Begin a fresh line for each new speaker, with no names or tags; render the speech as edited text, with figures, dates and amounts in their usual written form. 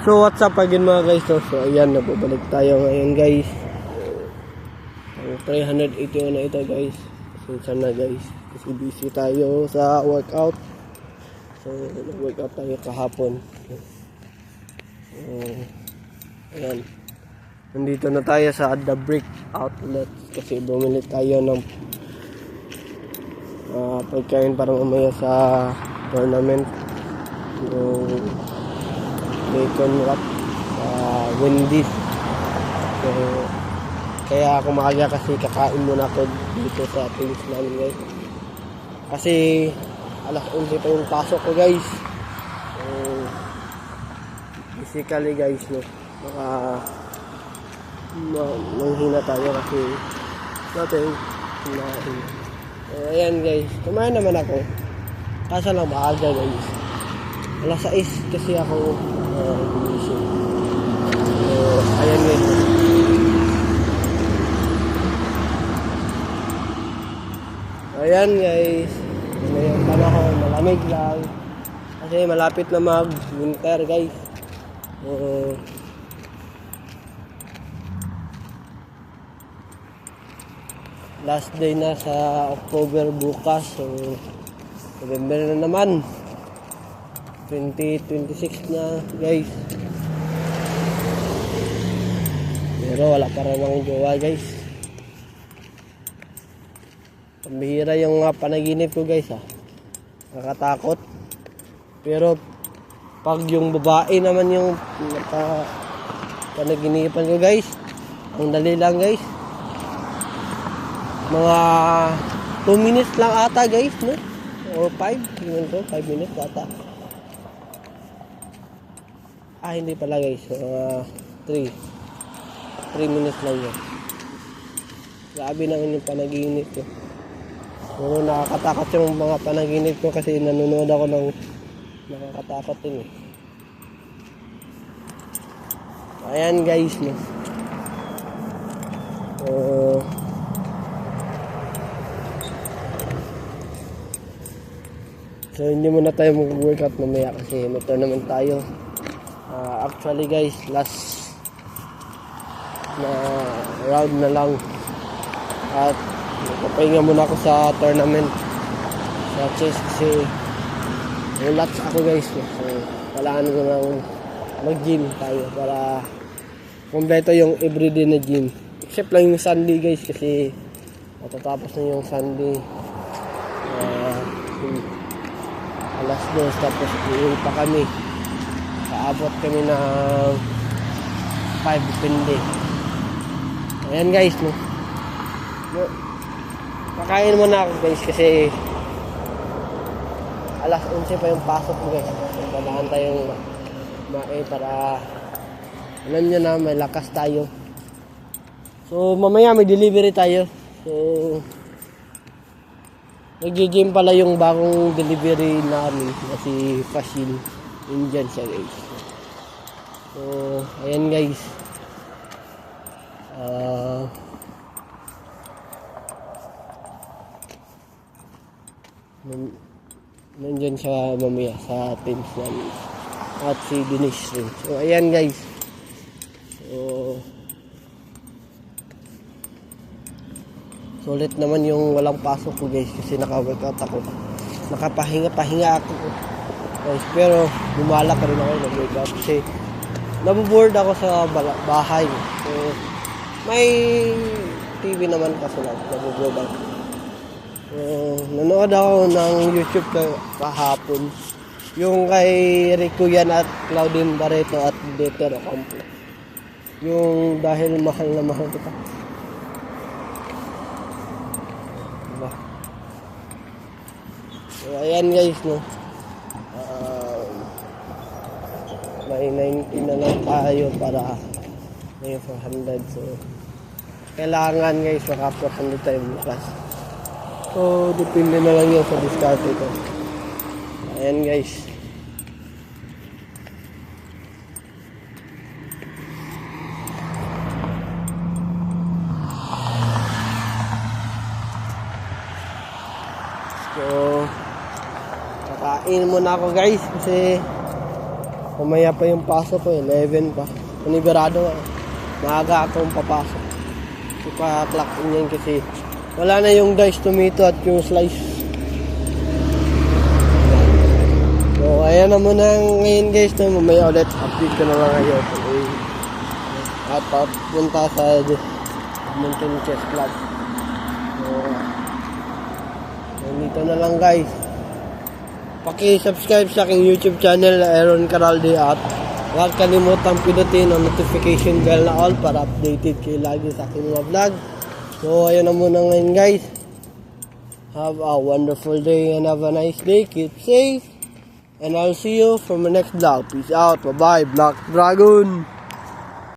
So what's up again mga guys, so ayan, nababalik tayo ngayon guys. Ang 381 na ito guys. Sinsan na guys, kasi busy tayo sa workout. So nag-workout tayo kahapon. Ayan, nandito na tayo sa The Brick Outlet kasi bumili tayo ng pagkain para mamaya sa tournament. Yung bacon wrap Wendy's. So kaya ako maaga kasi kakain muna ako dito sa things namin guys, kasi alas 11 pa yung pasok ko guys. Basically guys, no, manghina tayo kasi natin kumain. Ayan guys, kumain naman ako kaso lang maaga guys, alas 6 kasi ako gumising. So ayan guys, ayan guys, ngayon panahon malamig lang kasi malapit na mag winter guys. Last day na sa October bukas, so November na naman, 2026 na guys. Pero wala pa rin akong jowa guys. Pambihira yung panaginip ko guys, nakakatakot. Pero pag yung babae naman yung panaginipan ko guys, ang dali lang guys. Mga 2 minutes lang ata guys, no? Or 5, tingnan ko, 5 minutes ata. Hindi pala guys, 3 minutes lang yun. Grabe naman yung panaginip ko. Pero nakakatakot yung mga panaginip ko kasi nanonood ako ng nakakatakot din eh. Ayan guys, no? So hindi muna tayo mag-workout mamaya kasi may tournament tayo. Actually guys, last na round na lang at magpapahinga muna ako sa tournament sa chess kasi yung lots ako guys. So kailangan ko nang mag-gym tayo para kompleto yung everyday na gym, except lang yung Sunday guys kasi matatapos na yung Sunday. Alas 2 tapos uuwi pa kami, kaabot kami ng 5 depende. Ayan guys, no, kakain muna ako guys kasi alas 11 pa yung pasok mo guys. Kailangan tayong kumain para alam nyo na may lakas tayo. So mamaya may delivery tayo. So nag-gym pala yung bagong delivery namin kasi Fashil Indian siya guys. So ayan guys, nandyan siya mamaya sa teams namin at si Denise rin. So ayan guys, so sulit naman yung walang pasok ko guys kasi naka-workout ako, nakapahinga ako guys. Pero bumala pa rin ako nag-workout kasi naboboard ako sa bahay. So may TV naman kasi naboboard ako. So nanood ako ng YouTube kahapon, yung kay Rico yan at Claudine Barreto at Deter Ocampo, yung dahil mahal na mahal kita. So ayan guys, no, may 90 na lang tayo para may 400. So kailangan guys maka 400 tayo bukas. So depende na lang yun sa discount ito. Ayan guys, so kakain muna ako guys kasi Mamaya pa yung pasok ko, 11 pa. Panigurado, maaga akong papasok. Ipa-clock in yan kasi wala na yung diced tomato at yung slice. So, ayan na muna ngayon guys. No? Mamaya ulit, update ko na lang ngayon. At papunta sa Mountain Chess Club. So, nandito na lang guys. Paki-subscribe sa aking YouTube channel, Aaron Caraldi, at huwag kalimutang pinutin ang notification bell na all para updated kayo lagi sa aking mga vlog. So, ayun na muna ngayon guys. Have a wonderful day and have a nice day. Keep safe. And I'll see you from the next vlog. Peace out. Bye-bye. Black Dragon.